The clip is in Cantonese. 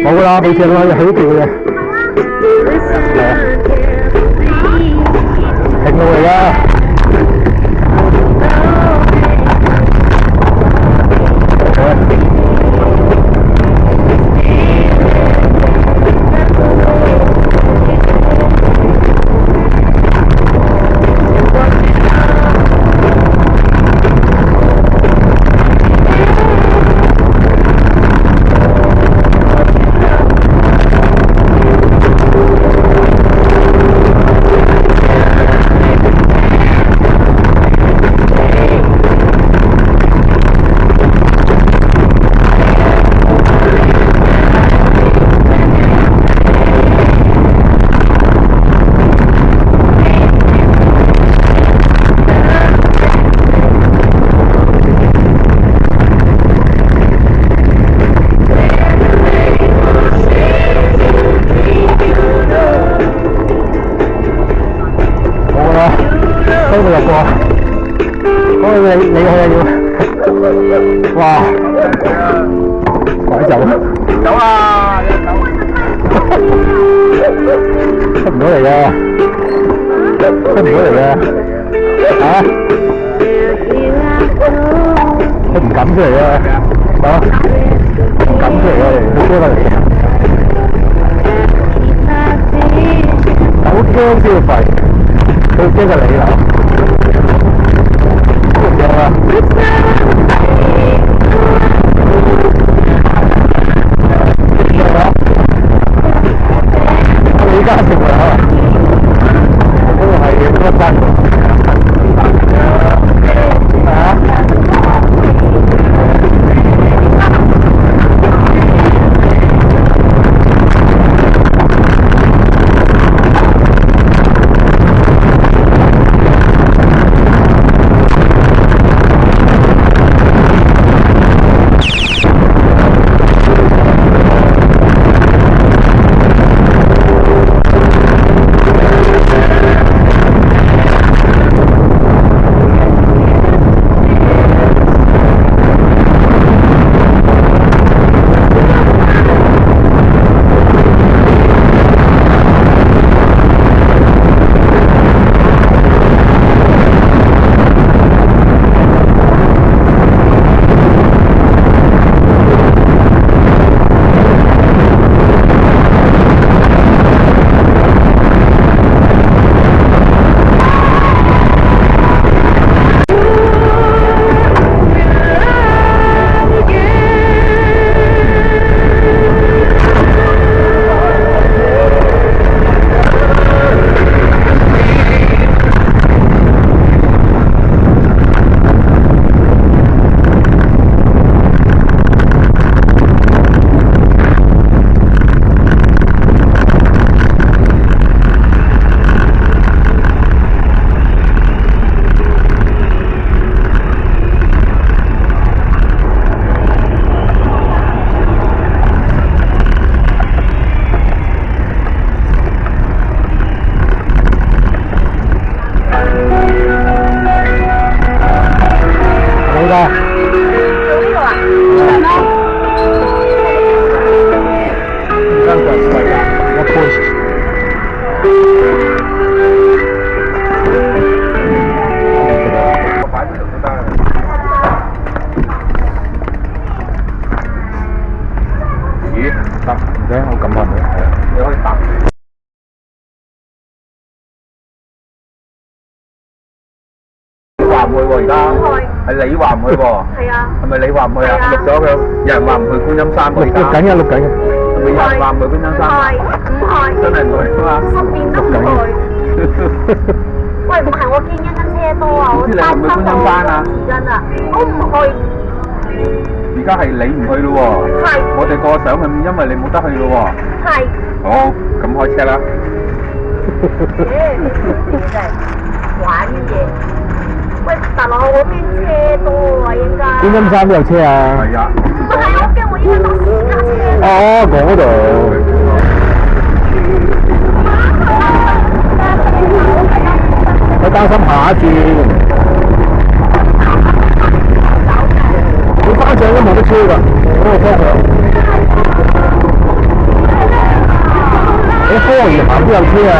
冇啦，冇車啦，要起調嘅。停路嚟㗎。嗰度入過，嗰個你去啊要，哇，拐走，走啊，出唔到嚟嘅，出唔到嚟嘅，嚇，佢唔敢出嚟嘅，嚇，唔敢出嚟嘅，佢驚嚟嘅，好驚先廢。佢驚個你啦，驚啊！李嘉誠啊，嗰個係乜班？唔去喎，而家係你話唔去喎。係啊。係咪你話唔去啊？錄咗佢，有人話唔去觀音山喎。錄緊嘅，錄緊嘅。係咪有人話唔去觀音山？唔去。真係唔去啊嘛。十年都唔去。喂，唔係我見欣欣車多啊，我擔心我時間啊，我唔去。而家係你唔去咯喎。係。我哋個想去，因為你冇得去咯喎。係。好，咁開車啦。真係玩嘢。喂，大佬，我邊車多啊？應該。觀音山都有車啊。係啊。唔係，我驚我應該搭私家車。哦，嗰度。擔心下一轉。你翻上都冇得超㗎，嗰個方向。你科園行邊有車啊？